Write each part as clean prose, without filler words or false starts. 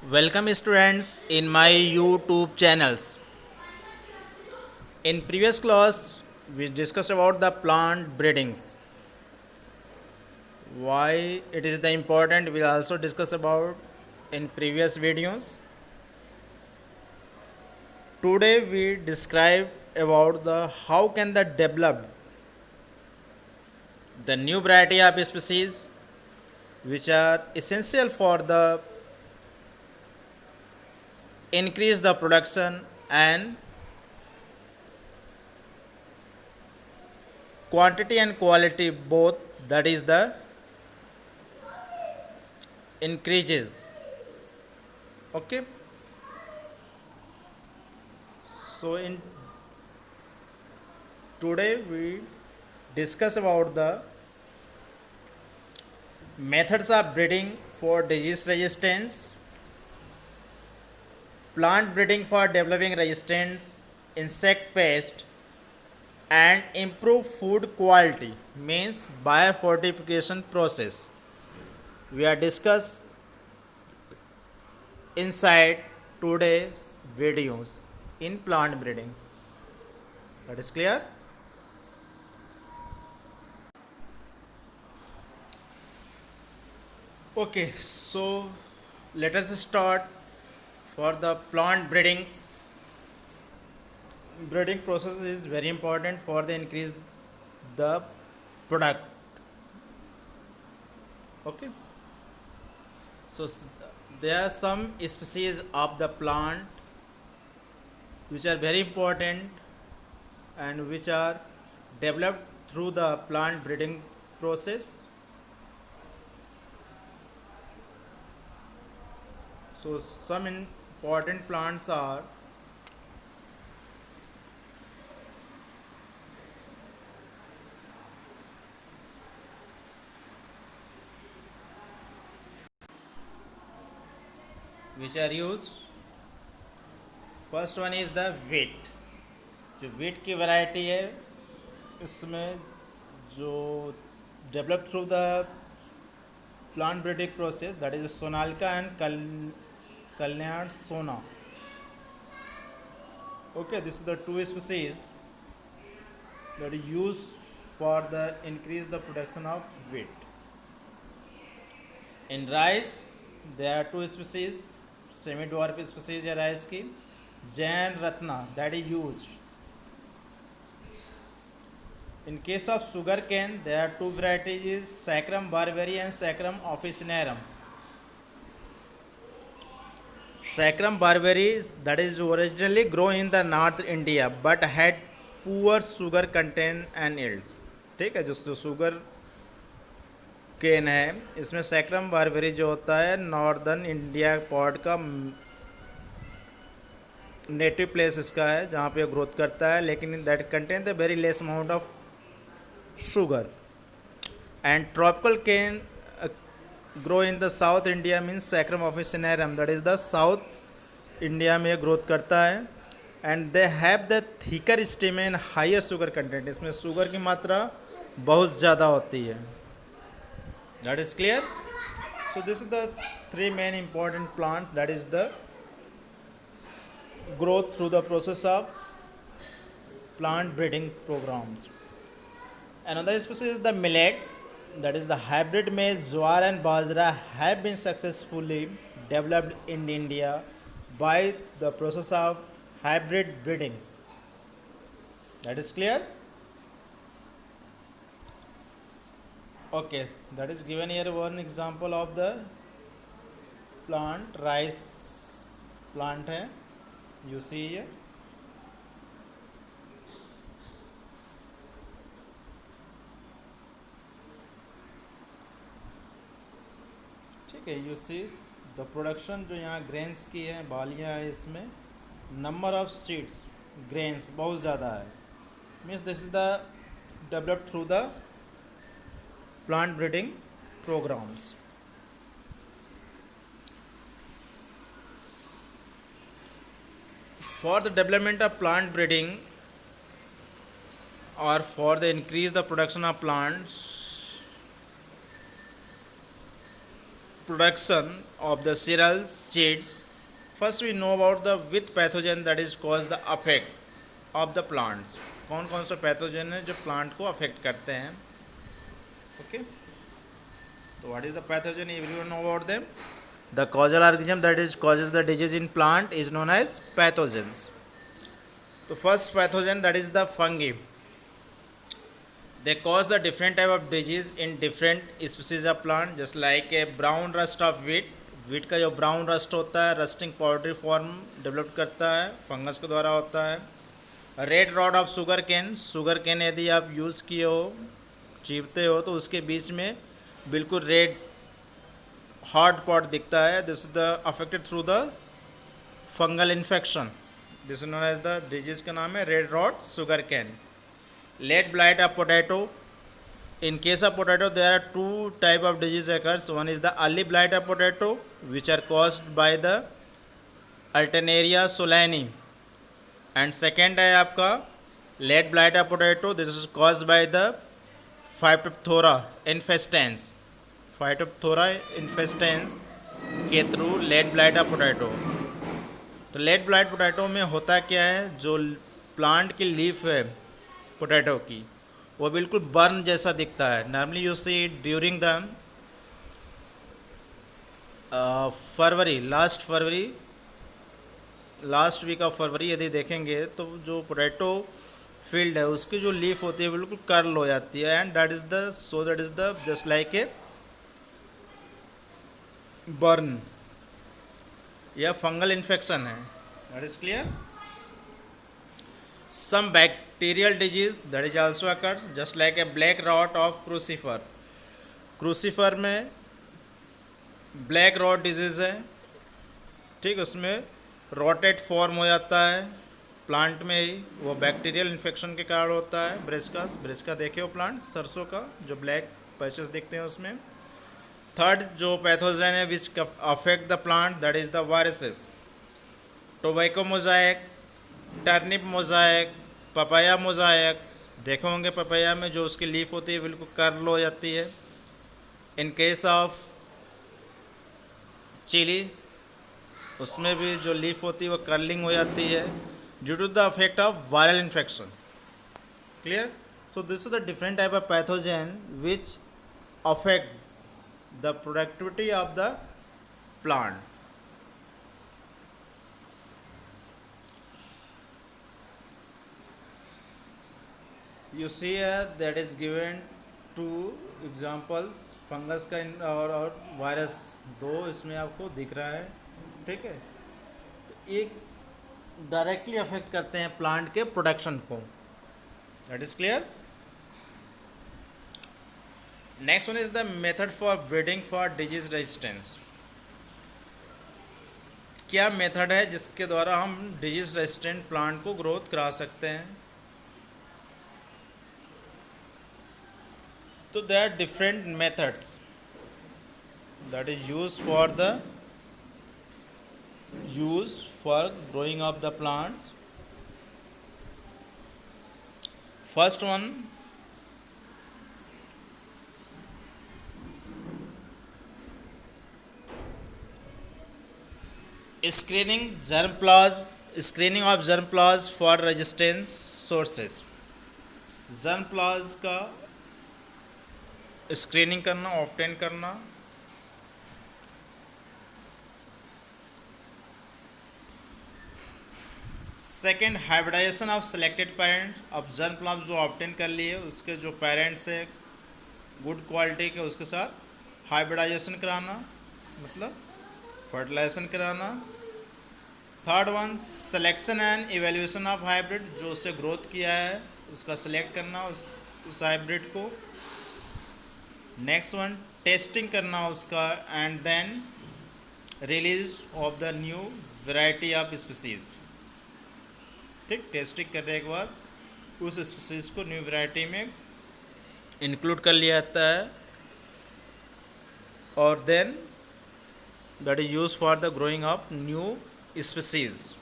Welcome students in my YouTube channels. In previous class we discussed about the plant breedings. Why it is the important we also discuss about in previous videos. Today we describe about the how can the develop the new variety of species which are essential for the increase the production and quantity and quality both, that is the increases. Okay, so in today we discuss about the methods of breeding for disease resistance, plant breeding for developing resistance insect pest, and improve food quality means biofortification process. We are discuss inside today's videos in plant breeding. That is clear. Okay, so let us start for the plant breedings. Breeding process is very important for the increase the product. Okay, so there are some species of the plant which are very important and which are developed through the plant breeding process. So some important plants are which are used. First one is the wheat. जो wheat की variety है इसमें जो develop through the plant breeding process, that is Sonalika and Kalyan Sona. Okay, this is the two species that is used for the increase the production of wheat. In rice there are two species, semi dwarf species है rice की, Jain Ratna, that is used. In case of sugar cane there are two varieties, is Saccharum barberry and Saccharum officinarum. Saccharum barberry that is originally grown in the North India but had poor sugar content and yields. ठीक है, जो sugar cane है इसमें sacrum barberry जो होता है northern India part का native place इसका है जहाँ पे ग्रोथ करता है, लेकिन that contain the very less amount of sugar. And tropical cane grow in the south India means saccharum officinarum, that is the south India में ग्रोथ करता है. And they have the thicker stem and higher sugar content, इसमें sugar की मात्रा बहुत ज़्यादा होती है. That is clear. So this is the three main important plants that is the growth through the process of plant breeding programs. Another species is the millets, that is the hybrid maize, jowar and bajra have been successfully developed in India by the process of hybrid breedings. That is clear. Okay, that is given here one example of the plant, rice plant है, you see here. ठीक है, you see the production जो यहाँ grains की है, बालियाँ है, इसमें number of seeds grains बहुत ज़्यादा है, means this is the developed through the plant breeding programs. For the development of plant breeding or for the increase the production of plants, production of the cereal seeds, first we know about the with pathogen that is cause the effect of the plants. कौन कौन सा pathogen है जो plant को affect करते हैं. Okay, तो what is the pathogen, everyone know about them. The causal organism that is causes the disease in plant is known as pathogens. The first pathogen that is the fungi. They cause the different type of disease in different species of plant, just like a brown rust of wheat. Wheat का जो brown rust होता है, rusting powdery form develop करता है, fungus के द्वारा होता है. Red rot of sugar cane यदि आप यूज़ किए हो, चीरते हो तो उसके बीच में बिल्कुल रेड हार्ड पॉट दिखता है. This is the affected through the fungal infection. This is known as the disease का नाम है red rot sugar cane. Late blight of potato. In case of potato, there are two type of disease occurs. One is the early blight of potato, which are caused by the Alternaria solani, and second है आपका late blight of potato. This is caused by the Phytophthora infestans. Phytophthora infestans के through late blight of potato. तो late blight potato में होता क्या है, जो plant की लीफ है पोटैटो की वो बिल्कुल बर्न जैसा दिखता है. Normally you see during the February, last week of February यदि देखेंगे तो जो पोटैटो फील्ड है उसकी जो लीफ होती है बिल्कुल कर्ल हो जाती है. And that is the just like a burn या फंगल इन्फेक्शन है. That is clear. Some bacterial disease that is also occurs, just like a black rot of crucifer. Crucifer में ब्लैक रॉट डिजीज है, ठीक. उसमें rotted form हो जाता है plant में ही, वो बैक्टीरियल इन्फेक्शन के कारण होता है. ब्रेस्का देखे हो प्लांट सरसों का, जो ब्लैक पैचेस दिखते हैं उसमें. थर्ड जो पैथोजन है विच affect the plant, that is the viruses. Tobacco Mosaic, turnip Mosaic, papaya Mosaic. देखे होंगे पपाया में जो उसकी लीफ होती है बिल्कुल कर्ल हो जाती है. इन केस ऑफ चिली उसमें भी जो लीफ होती है वो कर्लिंग हो जाती है due to the affect of viral infection. Clear. So this is the different type of pathogen which affect the productivity of the plant. You see here that is given two examples, fungus का और virus, दो इसमें आपको दिख रहा है, ठीक है. तो एक डायरेक्टली अफेक्ट करते हैं प्लांट के प्रोडक्शन को. That is clear. Next one is the method for breeding for disease resistance. क्या मेथड है जिसके द्वारा हम डिजीज रेजिस्टेंट प्लांट को ग्रोथ करा सकते हैं. So there are different methods that is used for growing of the plants. First one, screening of germplasm for resistant sources. germplasm का स्क्रीनिंग करना, ऑब्टेन करना. Second, hybridization of selected parents. अब germplasm जो obtain कर लिए उसके जो parents है गुड क्वालिटी के, उसके साथ हाइब्रिडाइजेशन कराना, मतलब फर्टिलाइजेशन कराना. Third one, selection and evaluation of hybrid. जो उससे ग्रोथ किया है उसका सिलेक्ट करना, उस हाइब्रिड को. नेक्स्ट वन, टेस्टिंग करना उसका, and then release of the new variety of species. ठीक, टेस्टिंग करने के बाद उस स्पीसीज को न्यू वैरायटी में इंक्लूड कर लिया जाता है, और then that is use for the growing of new species.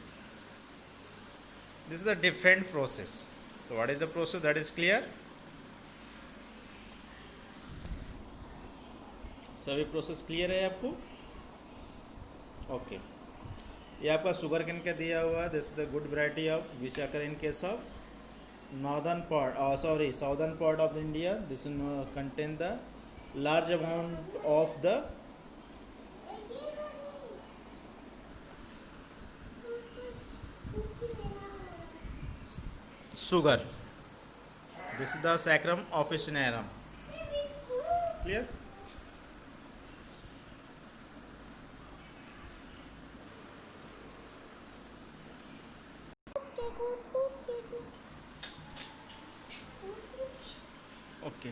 This is the different process. तो what is the process, that is clear. सभी प्रोसेस क्लियर है आपको? ओके। ये आपका शुगर केन का दिया हुआ है, this is the good variety of which occur in case of northern part, southern part of India. This contain the large amount of the sugar. This is the saccharum officinarum. Clear? Okay.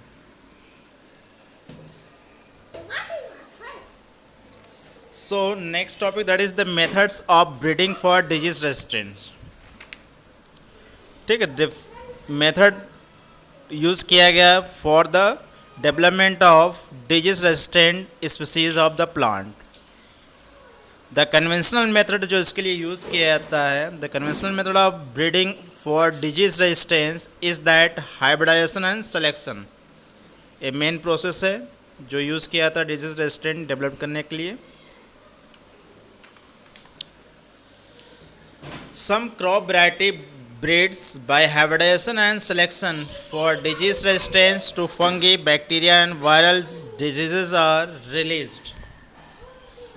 So next topic, that is the methods of breeding for disease resistance. ठीक है, method use किया गया for the development of disease resistant species of the plant. The conventional method जो इसके लिए use किया जाता है, the conventional method of breeding for disease resistance is that hybridization and selection. ये मेन प्रोसेस है जो यूज़ किया जाता है डिजीज रेजिस्टेंट डेवलप करने के लिए। Some crop variety breeds by hybridization and selection for disease resistance to fungi, bacteria and viral diseases are released,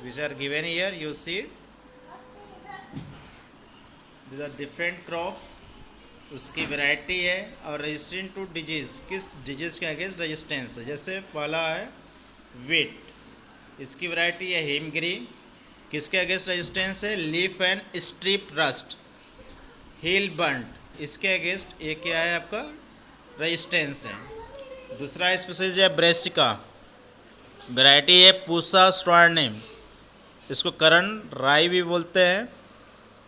which are given here. You see these are different crop, उसकी variety है और resistant to disease, किस disease के against resistance है। जैसे पहला है wheat, इसकी वैरायटी है हिमगिरी, किसके अगेंस्ट रेजिस्टेंस है? Leaf and strip rust. Hill bunt, इसके अगेंस्ट ये क्या है आपका? रेजिस्टेंस है। दूसरा स्पीसीज है ब्रेसिका, वैरायटी है पूसा स्ट्रार्निम, इसको करण राई भी बोलते हैं,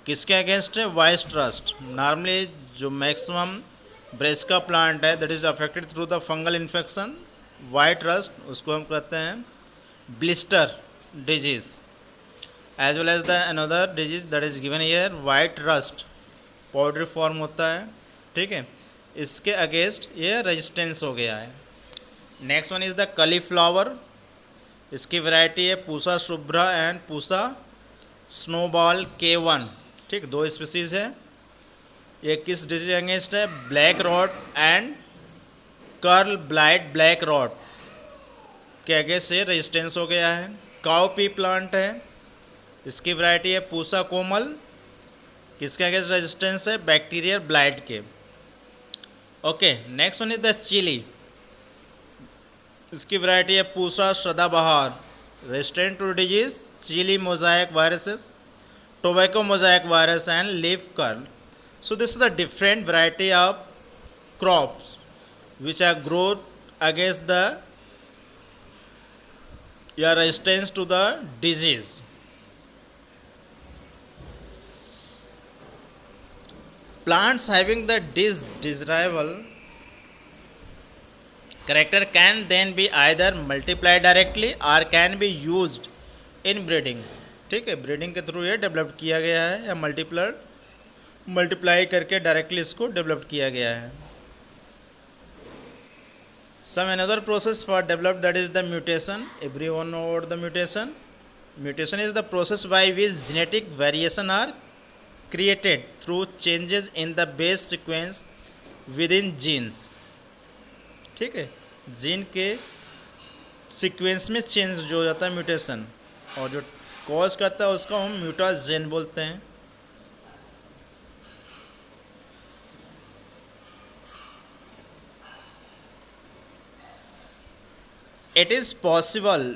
किसके अगेंस्ट है? White rust. नॉर्मली जो मैक्सिमम ब्रेसिका प्लांट है that is affected through the fungal infection white rust, उसको हम कहते हैं blister disease, as well as the another disease that is given here white rust, powder form होता है। ठीक है, इसके अगेंस्ट ये रेजिस्टेंस हो गया है। Next one is the cauliflower, इसकी वैरायटी है Pusa Shubhra and Pusa snowball K1। ठीक, दो स्पीसीज है। ये किस डिजीज अगेंस्ट है? Black rot and curl blight black rot के अगेंस्ट ये रेजिस्टेंस हो गया है। काउपी प्लांट है, इसकी वैरायटी है पूसा कोमल, किसके अगेंस्ट रेजिस्टेंस है? बैक्टीरियल ब्लाइट के। Okay, next one is the chilli, इसकी वैरायटी है Pusa Sadabahar, resistant to disease chilli mosaic viruses, tobacco mosaic virus and leaf curl. So this is the different variety of crops which are growth against the या resistance to the disease. Plants having the desirable character can then be either multiplied directly or can be used in breeding। ठीक है, breeding के through ये develop किया गया है या multiply करके डायरेक्टली इसको डेवलप किया गया है। Some another process for develop that is the mutation. Everyone know about the mutation. Mutation is the process by which genetic variation are created through changes in the base sequence within genes। ठीक है, gene के sequence में change जो हो जाता है mutation, और जो कॉज करता है उसको हम म्यूटाजेन बोलते हैं। It is possible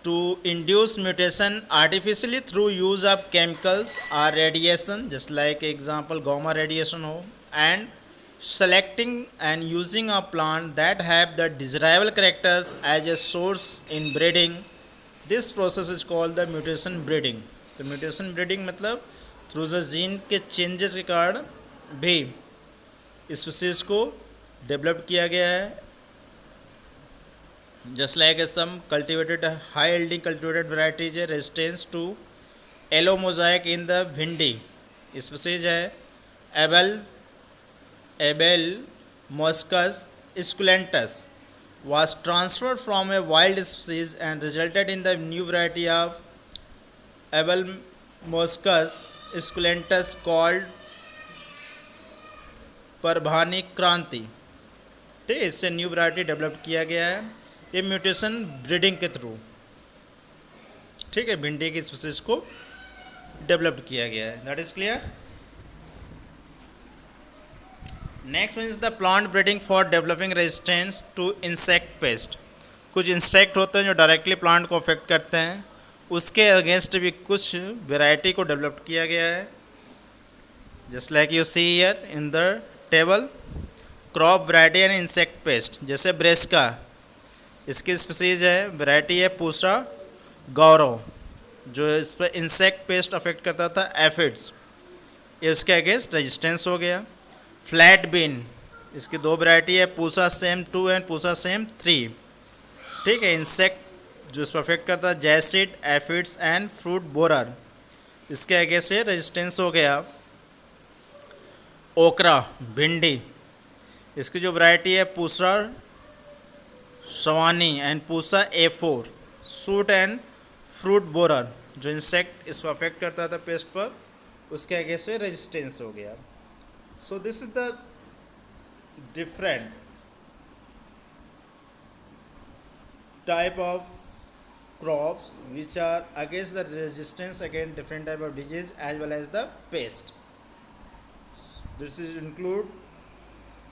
to induce mutation artificially through use of chemicals or radiation, just like example gamma radiation ho, and selecting and using a plant that have the desirable characters as a source in breeding। this process is called the mutation breeding। तो mutation breeding मतलब through the gene के changes के कारण भी species को develop किया गया है। just like some cultivated high yielding cultivated varieties है resistance to yellow mosaic in the भिंडी species है Abel मोस्कस स्कुलेंटस, was transferred from a wild species and resulted in the new variety of Abelmoschus esculentus called Parbhani क्रांति। ठीक है, इससे new variety develop किया गया है, ये म्यूटेशन ब्रीडिंग के थ्रू, ठीक है, भिंडी की स्पीसीज को डेवलप किया गया है। That is clear. Next means the plant breeding for developing resistance to insect pest. कुछ इंसेक्ट होते हैं जो डायरेक्टली प्लांट को अफेक्ट करते हैं, उसके अगेंस्ट भी कुछ वेराइटी को डेवलप किया गया है। Just like you see here in the table, crop variety and insect pest. जैसे ब्रेस्का, इसकी स्पीसीज है, वैरायटी है पूसा गौरव, जो इस पर इंसेक्ट पेस्ट अफेक्ट करता था एफिड्स, इसके अगेंस्ट रेजिस्टेंस हो गया। फ्लैट बीन, इसकी दो वैरायटी है, Pusa same 2 and Pusa same 3, ठीक है, इंसेक्ट जो इस पर अफेक्ट करता है jassid, aphids and fruit borer, इसके अगेंस्ट से रेजिस्टेंस हो गया। ओकरा भिंडी, इसकी जो वैरायटी है Pusa Sawani and Pusa A4, shoot and fruit borer, जो इंसेक्ट इस पर अफेक्ट करता था पेस्ट पर, उसके आगे से रेजिस्टेंस हो गया। सो this is the different type of crops which are against the resistance against different type of disease as well as the pest. This is include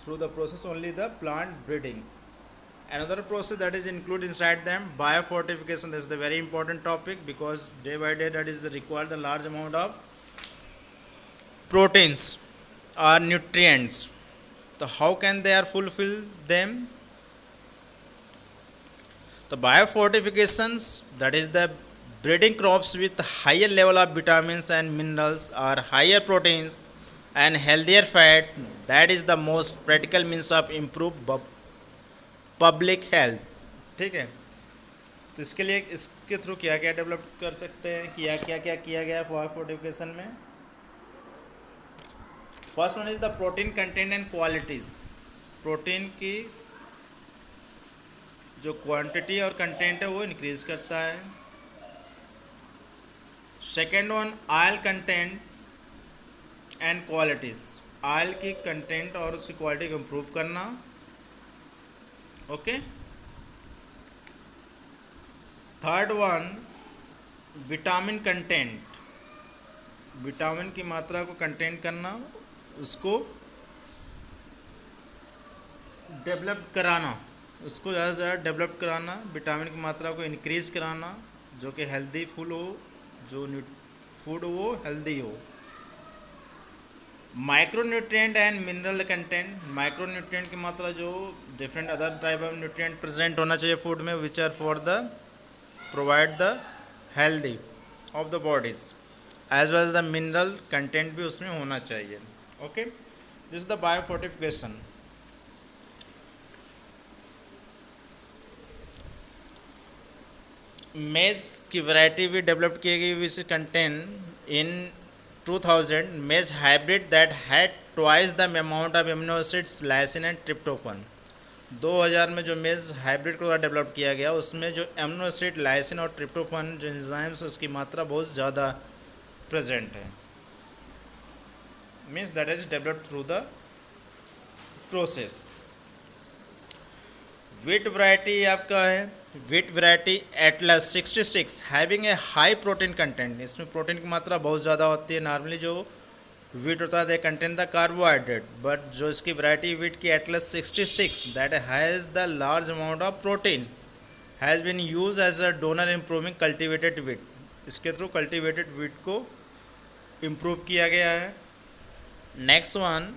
through the process only the plant breeding. Another process that is included inside them, biofortification. This is the very important topic because day by day that is required the large amount of proteins or nutrients. So how can they are fulfill them? The biofortifications, that is the breeding crops with higher level of vitamins and minerals or higher proteins and healthier fats, that is the most practical means of improve public health। ठीक है, तो इसके लिए इसके through क्या क्या develop कर सकते हैं, क्या क्या किया गया है बायोफोर्टिफिकेशन में। First one is the protein content and qualities. Protein की जो क्वांटिटी और कंटेंट है वो इंक्रीज करता है। Second one oil content and qualities, oil की कंटेंट और उसकी क्वालिटी को इम्प्रूव करना। Okay. Third one vitamin content, vitamin की मात्रा को कंटेंट करना, उसको डेवलप कराना, उसको ज़्यादा से ज़्यादा डेवलप कराना, विटामिन की मात्रा को इंक्रीज कराना, जो कि हेल्दी फूड हो, जो फूड हो हेल्दी हो। Micronutrient and mineral content, micronutrient की मात्रा जो different other type of nutrient present होना चाहिए फूड में, which are for the provide the healthy of the bodies, as well as the mineral content भी उसमें होना चाहिए। Okay, this is the biofortification. Maize की वैरायटी भी डेवलप की गई, विच कंटेन इन 2000 मेज hybrid that had twice the amount of amino acids lysine and tryptophan. 2000 में जो मेज हाइब्रिड को डेवलप किया गया, उसमें जो एमिनो एसिड लाइसिन और ट्रिप्टोफन जो एंजाइम्स, उसकी मात्रा बहुत ज़्यादा प्रेजेंट है। Means that is developed through the process. Wheat variety आपका है, wheat variety Atlas 66 having a high protein content, इसमें प्रोटीन की मात्रा बहुत ज़्यादा होती है। नॉर्मली जो वीट होता है they contain the carbohydrate, but जो इसकी वैरायटी वीट की Atlas 66 that has the large amount of protein has been use as a donor improving cultivated wheat. इसके थ्रू कल्टिवेटेड वीट को इम्प्रूव किया गया है। Next one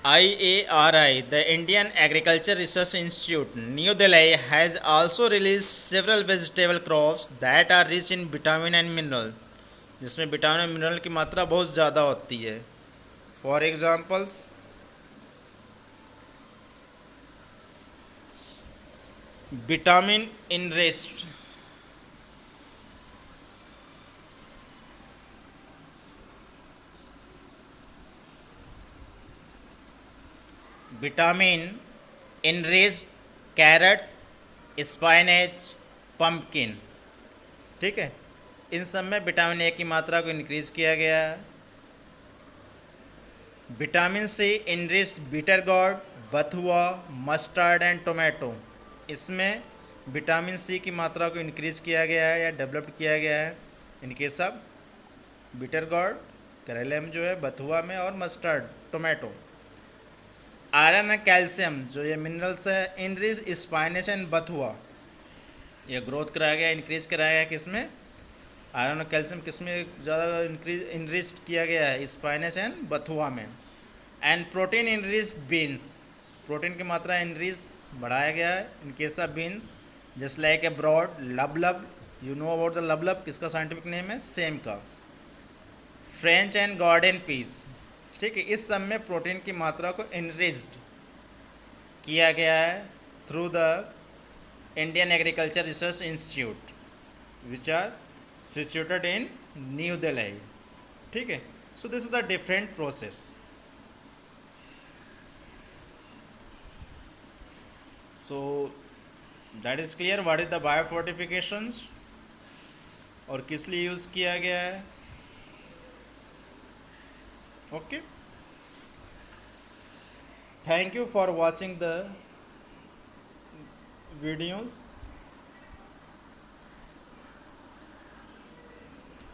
IARI, the Indian Agriculture Research Institute, New Delhi, has also released several vegetable crops that are rich in vitamin and mineral, जिसमें vitamin और mineral की मात्रा बहुत ज़्यादा होती है। For examples vitamin enriched, vitamin enriched carrots, spinach, pumpkin. ठीक है, इन सब में विटामिन ए की मात्रा को इंक्रीज किया गया है। Vitamin C enriched bitter gourd, bathua, mustard and tomato. इसमें विटामिन सी की मात्रा को इंक्रीज किया गया है या डेवलप्ड किया गया है in case of bitter gourd करेले में जो है, बथुआ में, और mustard tomato. Iron and calcium जो ये मिनरल्स है इनरिच स्पाइनेच एंड बथुआ, ये ग्रोथ कराया गया, इंक्रीज कराया गया किसमें, आयरन और कैल्शियम किसमें ज़्यादा इंक्रीज इनरिच किया गया है, स्पाइनेच एंड बथुआ में। And protein enrich beans, protein की मात्रा इनरिच बढ़ाया गया है in case of beans, just like a broad lablab. You know about the lablab, किसका साइंटिफिक नेम है, सेम का। फ्रेंच एंड गार्डन पीस, ठीक है, इस सब में प्रोटीन की मात्रा को इनरिच्ड किया गया है through the Indian agriculture research institute which are situated in new Delhi. ठीक है, so this is the different process. So that is clear what is the biofortifications और किस लिए यूज़ किया गया है। Okay, thank you for watching the videos।